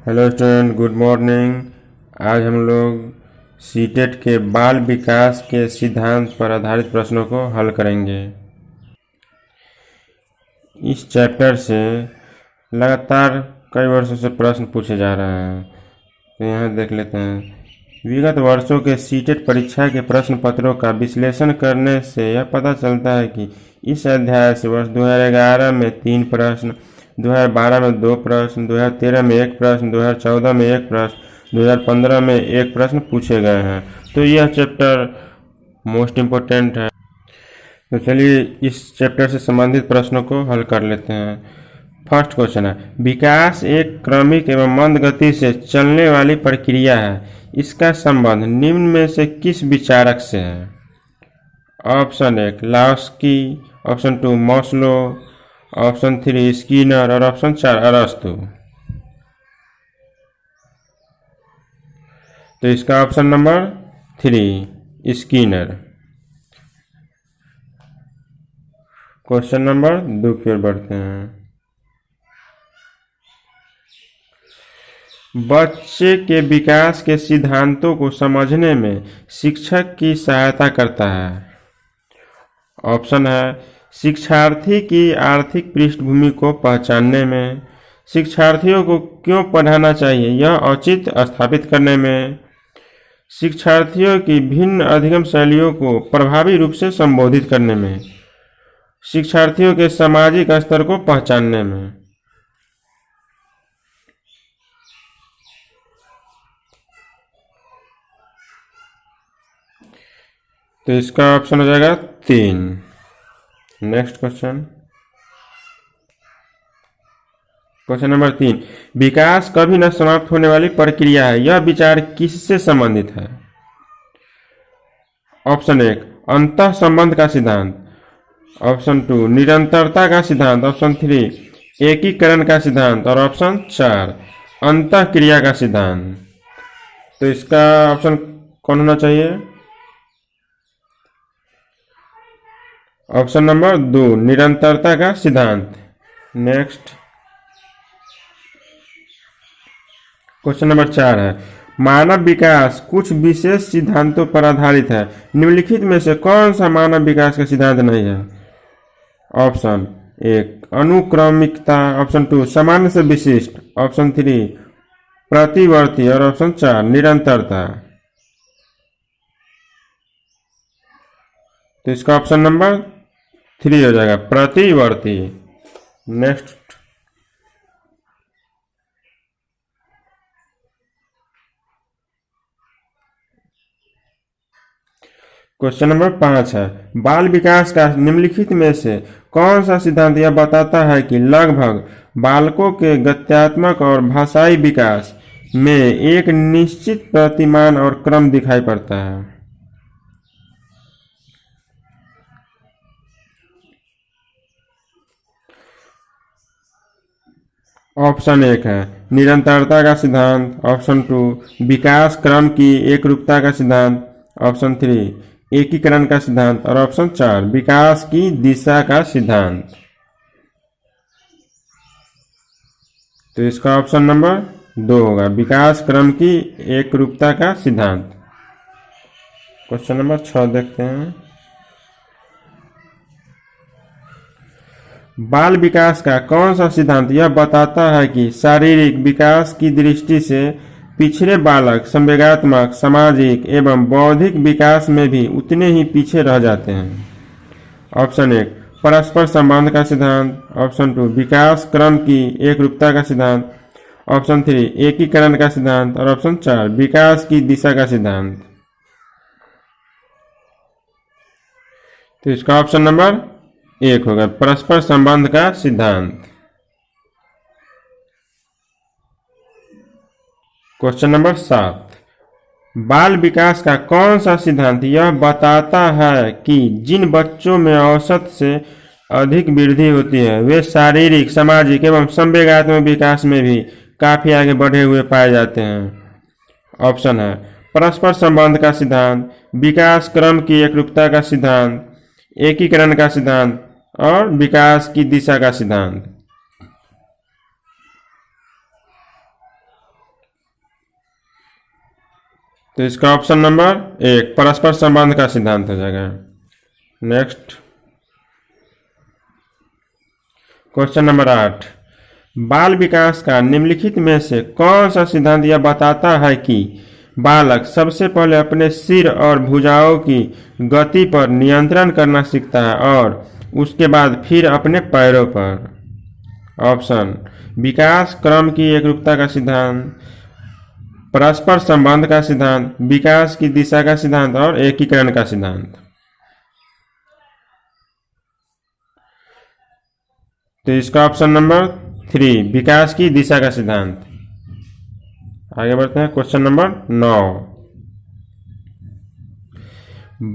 Hello student, good morning. आज हम लोग सीटेट के बाल विकास के सिद्धांत पर आधारित प्रश्नों को हल करेंगे। इस चैप्टर से लगातार कई वर्षों से प्रश्न पूछे जा रहे हैं, तो यहाँ देख लेते हैं। विगत वर्षों के सीटेट परीक्षा के प्रश्न पत्रों का विश्लेषण करने से यह पता चलता है कि इस अध्याय से वर्ष 2011 में 3 प्रश्न, 2012 में 2 प्रश्न, 2013 में 1 प्रश्न, 2014 में 1 प्रश्न, 2015 में 1 प्रश्न पूछे गए हैं। तो यह चैप्टर मोस्ट इम्पोर्टेंट है। तो चलिए इस चैप्टर से संबंधित प्रश्नों को हल कर लेते हैं। फर्स्ट क्वेश्चन है, विकास एक क्रमिक एवं मंद गति से चलने वाली प्रक्रिया है। इसका संबंध निम्न में से किस विचारक से है? Option 1 Laski, option 2 Maslow, option 3 Skinner और ऑप्शन 4 अरस्तु। तो इसका option number 3 Skinner. Question number 2 की ओर बढ़ते हैं। बच्चे के विकास के सिद्धांतों को समझने में शिक्षक की सहायता करता है। ऑप्शन है शिक्षार्थी की आर्थिक पृष्ठभूमि को पहचानने में, शिक्षार्थियों को क्यों पढ़ाना चाहिए यह औचित्य स्थापित करने में, शिक्षार्थियों की भिन्न अधिगम शैलियों को प्रभावी रूप से संबोधित करने में, शिक्षार्थियों के सामाजिक स्तर को पहचानने में। तो इसका ऑप्शन हो जाएगा 3। नेक्स्ट क्वेश्चन, क्वेश्चन नंबर 3, विकास कभी न समाप्त होने वाली प्रक्रिया है। यह विचार किससे संबंधित है? ऑप्शन 1 अंतः संबंध का सिद्धांत, ऑप्शन 2 निरंतरता का सिद्धांत, ऑप्शन 3 एकीकरण का सिद्धांत और ऑप्शन 4 अंतः क्रिया का सिद्धांत। तो इसका ऑप्शन कौन होना चाहिए? ऑप्शन नंबर 2 निरंतरता का सिद्धांत। नेक्स्ट क्वेश्चन नंबर 4 है, मानव विकास कुछ विशेष सिद्धांतों पर आधारित है। निम्नलिखित में से कौन सा मानव विकास का सिद्धांत नहीं है? ऑप्शन 1 अनुक्रमिकता, ऑप्शन 2 सामान्य से विशिष्ट, ऑप्शन 3 प्रतिवर्ती और ऑप्शन 4 निरंतरता। तो इसका ऑप्शन नंबर 3 हो जाएगा प्रतिवर्ती। नेक्स्ट क्वेश्चन नंबर 5 है, बाल विकास का निम्नलिखित में से कौन सा सिद्धांत यह बताता है कि लगभग बालकों के गत्यात्मक और भाषाई विकास में एक निश्चित प्रतिमान और क्रम दिखाई पड़ता है? ऑप्शन 1 है निरंतरता का सिद्धांत, ऑप्शन 2 विकास क्रम की एकरूपता का सिद्धांत, ऑप्शन 3 एकीकरण का सिद्धांत और ऑप्शन 4 विकास की दिशा का सिद्धांत। तो इसका ऑप्शन नंबर 2 होगा विकास क्रम की एकरूपता का सिद्धांत। क्वेश्चन नंबर 6 देखते हैं, बाल विकास का कौन सा सिद्धांत यह बताता है कि शारीरिक विकास की दृष्टि से पिछड़े बालक संवेगात्मक, सामाजिक एवं बौद्धिक विकास में भी उतने ही पीछे रह जाते हैं? ऑप्शन 1 परस्पर संबंध का सिद्धांत, ऑप्शन 2 विकास क्रम की एकरूपता का सिद्धांत, ऑप्शन 3 एकीकरण का सिद्धांत और ऑप्शन 4 विकास की दिशा का सिद्धांत। तो इसका ऑप्शन नंबर 1 होगा परस्पर संबंध का सिद्धांत। क्वेश्चन नंबर 7, बाल विकास का कौन सा सिद्धांत यह बताता है कि जिन बच्चों में औसत से अधिक वृद्धि होती है वे शारीरिक, सामाजिक एवं संवेगात्मक विकास में भी काफी आगे बढ़े हुए पाए जाते हैं? ऑप्शन है परस्पर संबंध का सिद्धांत, विकास क्रम की एकरूपता का सिद्धांत, एकीकरण का सिद्धांत और विकास की दिशा का सिद्धांत। तो इसका ऑप्शन नंबर 1 परस्पर संबंध का सिद्धांत हो जाएगा। नेक्स्ट क्वेश्चन नंबर 8, बाल विकास का निम्नलिखित में से कौन सा सिद्धांत यह बताता है कि बालक सबसे पहले अपने सिर और भुजाओं की गति पर नियंत्रण करना सीखता है और उसके बाद फिर अपने पैरों पर? ऑप्शन, विकास क्रम की एकरूपता का सिद्धांत, परस्पर संबंध का सिद्धांत, विकास की दिशा का सिद्धांत और एकीकरण का सिद्धांत। तो इसका ऑप्शन नंबर 3 विकास की दिशा का सिद्धांत। आगे बढ़ते हैं क्वेश्चन नंबर 9,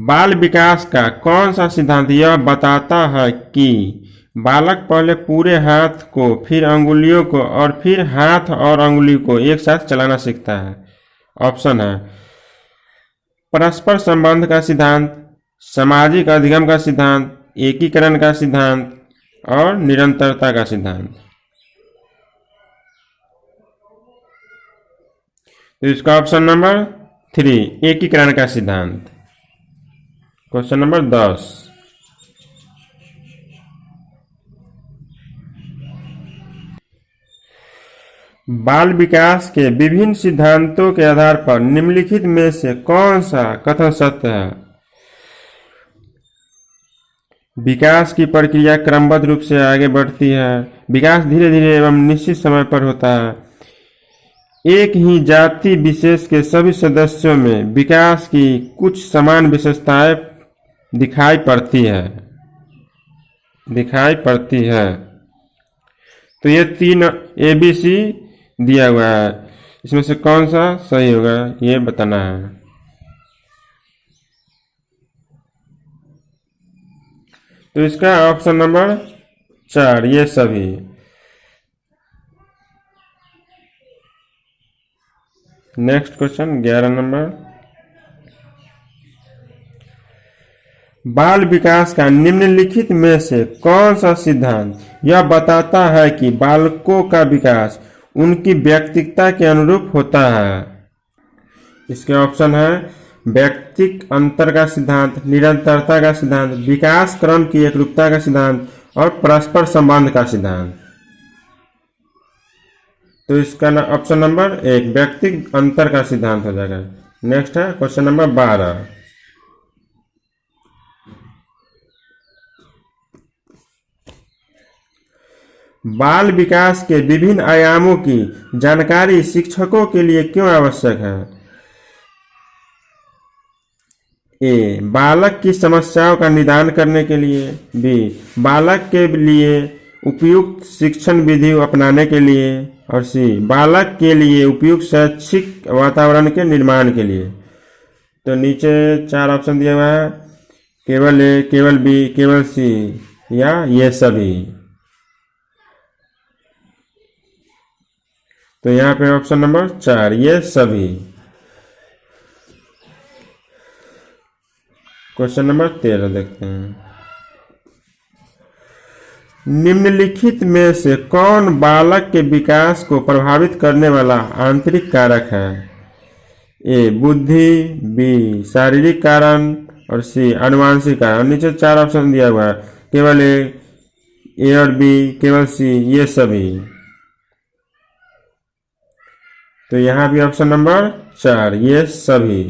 बाल विकास का कौन सा सिद्धांत यह बताता है कि बालक पहले पूरे हाथ को, फिर अंगुलियों को और फिर हाथ और अंगुली को एक साथ चलाना सीखता है? ऑप्शन है परस्पर संबंध का सिद्धांत, सामाजिक अधिगम का सिद्धांत, एकीकरण का सिद्धांत और निरंतरता का सिद्धांत। तो इसका ऑप्शन नंबर 3 एकीकरण का सिद्धांत। क्वेश्चन नंबर 10, बाल विकास के विभिन्न सिद्धांतों के आधार पर निम्नलिखित में से कौन सा कथन सत्य है? विकास की प्रक्रिया क्रमबद्ध रूप से आगे बढ़ती है। विकास धीरे धीरे एवं निश्चित समय पर होता है। एक ही जाति विशेष के सभी सदस्यों में विकास की कुछ समान विशेषताएं दिखाई पड़ती है। तो ये 3 ABC दिया हुआ है, इसमें से कौन सा सही होगा ये बताना है। तो इसका ऑप्शन नंबर 4 ये सभी। नेक्स्ट क्वेश्चन 11 नंबर, बाल विकास का निम्नलिखित में से कौन सा सिद्धांत यह बताता है कि बालकों का विकास उनकी व्यक्तिगतता के अनुरूप होता है? इसके ऑप्शन है व्यक्तिक अंतर का सिद्धांत, निरंतरता का सिद्धांत, विकास क्रम की एकरूपता का सिद्धांत और परस्पर संबंध का सिद्धांत। तो इसका ऑप्शन नंबर 1 व्यक्तिक अंतर का सिद्धांत हो जाएगा। नेक्स्ट है क्वेश्चन नंबर 12, बाल विकास के विभिन्न आयामों की जानकारी शिक्षकों के लिए क्यों आवश्यक है? ए बालक की समस्याओं का निदान करने के लिए, बी बालक के लिए उपयुक्त शिक्षण विधि अपनाने के लिए और सी बालक के लिए उपयुक्त शैक्षिक वातावरण के निर्माण के लिए। तो नीचे 4 ऑप्शन दिया हुआ है, केवल ए, केवल बी, केवल सी या ये सभी। तो यहाँ पे ऑप्शन नंबर 4 ये सभी। क्वेश्चन नंबर 13 देखते हैं, निम्नलिखित में से कौन बालक के विकास को प्रभावित करने वाला आंतरिक कारक है? ए बुद्धि, बी शारीरिक कारण और सी आनुवंशिक कारण। नीचे 4 ऑप्शन दिया हुआ है, केवल ए और बी, केवल सी ये सभी। तो यहाँ भी ऑप्शन नंबर 4 ये सभी।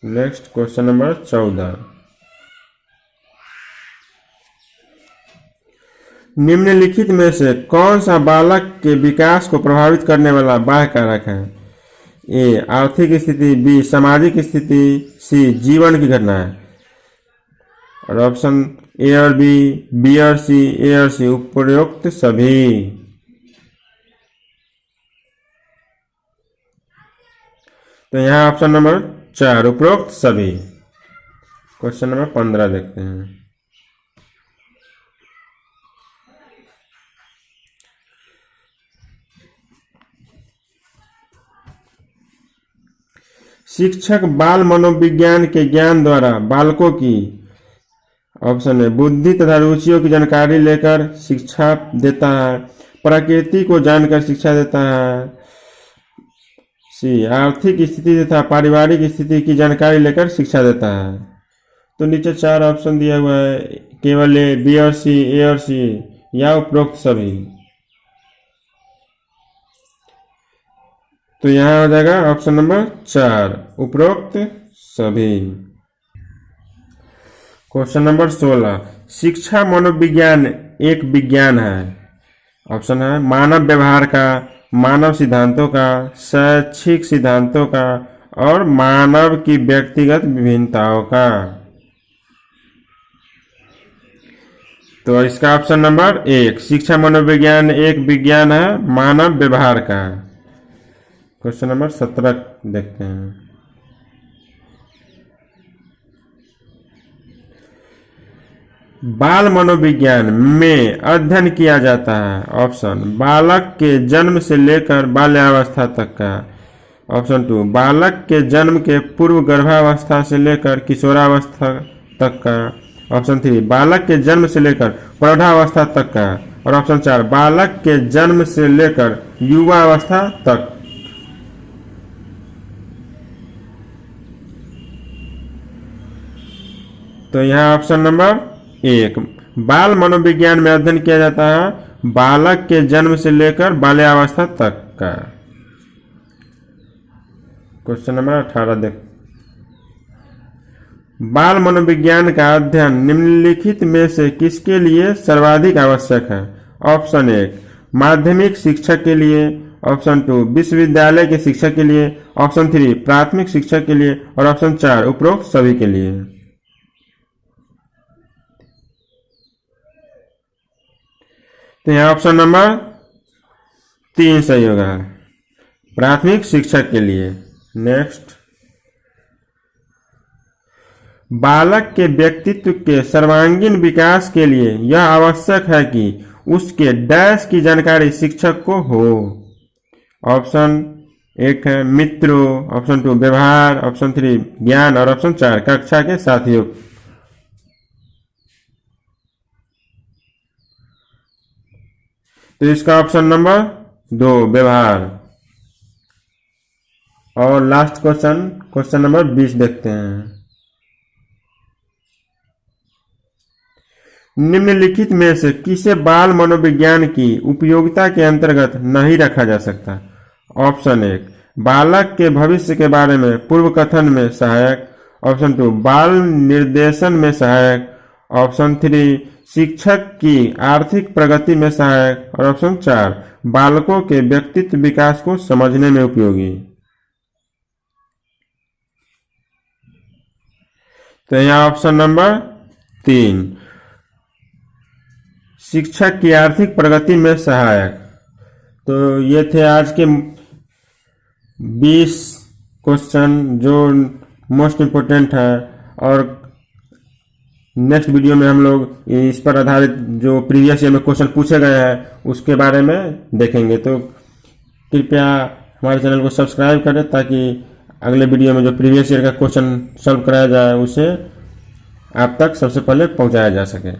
नेक्स्ट क्वेश्चन नंबर 14, निम्नलिखित में से कौन सा बालक के विकास को प्रभावित करने वाला बाह्य कारक है? ए आर्थिक स्थिति, बी सामाजिक स्थिति, सी जीवन की घटना है। और ऑप्शन ए और बी और सी, ए और सी उपरोक्त सभी। तो यहाँ ऑप्शन नंबर 4 उपरोक्त सभी। क्वेश्चन नंबर 15 देखते हैं, शिक्षक बाल मनोविज्ञान के ज्ञान द्वारा बालकों की, ऑप्शन है बुद्धि तथा रुचियों की जानकारी लेकर शिक्षा देता है, प्रकृति को जानकर शिक्षा देता है, सी, आर्थिक स्थिति तथा पारिवारिक स्थिति की जानकारी लेकर शिक्षा देता है। तो नीचे 4 ऑप्शन दिया हुआ है, केवल बी और सी, ए और सी, या उपरोक्त सभी। तो यहां हो जाएगा ऑप्शन नंबर 4, उपरोक्त सभी। क्वेश्चन नंबर 16, शिक्षा मनोविज्ञान एक विज्ञान है। ऑप्शन है मानव व्यवहार का, मानव सिद्धांतों का, शैक्षिक सिद्धांतों का, और मानव की व्यक्तिगत विभिन्नताओं का। तो इसका ऑप्शन नंबर 1, शिक्षा मनोविज्ञान एक विज्ञान है मानव व्यवहार का। क्वेश्चन नंबर 17 देखते हैं। बाल मनोविज्ञान में अध्ययन किया जाता है। ऑप्शन बालक के जन्म से लेकर बाल्यावस्था तक का। ऑप्शन 2, बालक के जन्म के पूर्व गर्भावस्था से लेकर किशोरावस्था तक का। ऑप्शन 3, बालक के जन्म से लेकर प्रौढ़ावस्था तक का। और ऑप्शन 4, बालक के जन्म से लेकर युवावस्था तक। तो यहाँ ऑप्शन नंबर 1, बाल मनोविज्ञान में अध्ययन किया जाता है बालक के जन्म से लेकर बाल्यावस्था तक का। क्वेश्चन नंबर 18 देख, बाल मनोविज्ञान का अध्ययन निम्नलिखित में से किसके लिए सर्वाधिक आवश्यक है। ऑप्शन 1, माध्यमिक शिक्षक के लिए। ऑप्शन 2, विश्वविद्यालय के शिक्षक के लिए। ऑप्शन 3, प्राथमिक शिक्षक के लिए। और ऑप्शन 4, उपरोक्त सभी के लिए। तो यहाँ ऑप्शन नंबर 3 सही होगा, प्राथमिक शिक्षक के लिए। नेक्स्ट, बालक के व्यक्तित्व के सर्वांगीण विकास के लिए यह आवश्यक है कि उसके डैश की जानकारी शिक्षक को हो। ऑप्शन 1 है मित्रों, ऑप्शन 2 व्यवहार, ऑप्शन 3 ज्ञान, और ऑप्शन 4 कक्षा के साथियों। तो इसका ऑप्शन नंबर 2 व्यवहार। और लास्ट क्वेश्चन, क्वेश्चन नंबर 20 देखते हैं। निम्नलिखित में से किसे बाल मनोविज्ञान की उपयोगिता के अंतर्गत नहीं रखा जा सकता। ऑप्शन 1, बालक के भविष्य के बारे में पूर्व कथन में सहायक। ऑप्शन 2, बाल निर्देशन में सहायक। ऑप्शन 3, शिक्षक की आर्थिक प्रगति में सहायक। और ऑप्शन 4, बालकों के व्यक्तित्व विकास को समझने में उपयोगी। तो यहाँ ऑप्शन नंबर 3, शिक्षक की आर्थिक प्रगति में सहायक। तो ये थे आज के 20 क्वेश्चन जो मोस्ट इम्पोर्टेंट है। और नेक्स्ट वीडियो में हम लोग इस पर आधारित जो प्रीवियस ईयर में क्वेश्चन पूछे गए हैं उसके बारे में देखेंगे। तो कृपया हमारे चैनल को सब्सक्राइब करें ताकि अगले वीडियो में जो प्रीवियस ईयर का क्वेश्चन सॉल्व कराया जाए उसे आप तक सबसे पहले पहुंचाया जा सके।